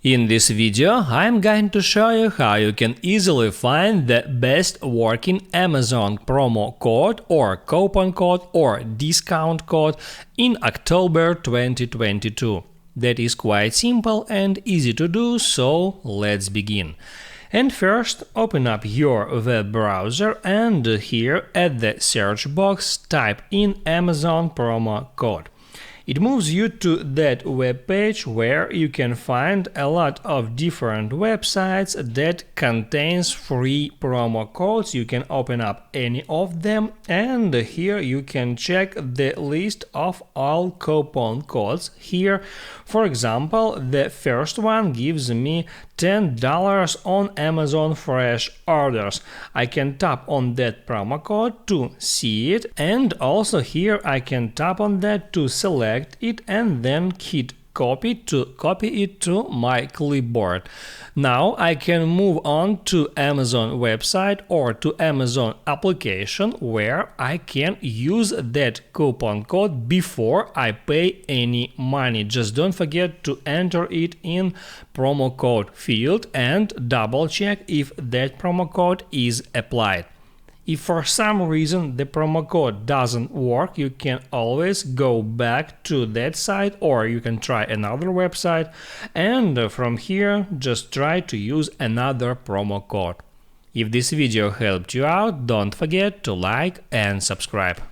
In this video, I'm going to show you how you can easily find the best working Amazon promo code or coupon code or discount code in October 2022. That is quite simple and easy to do, so let's begin. And first, open up your web browser and here at the search box type in Amazon promo code. It moves you to that web page where you can find a lot of different websites that contains free promo codes. You can open up any of them and here you can check the list of all coupon codes. Here, for example, the first one gives me $10 on Amazon Fresh orders. I can tap on that promo code to see it, and also here I can tap on that to select it and then hit copy to copy it to my clipboard. Now I can move on to Amazon website or to Amazon application where I can use that coupon code before I pay any money. Just don't forget to enter it in promo code field and double check if that promo code is applied. If for some reason the promo code doesn't work, you can always go back to that site or you can try another website and from here just try to use another promo code. If this video helped you out, don't forget to like and subscribe.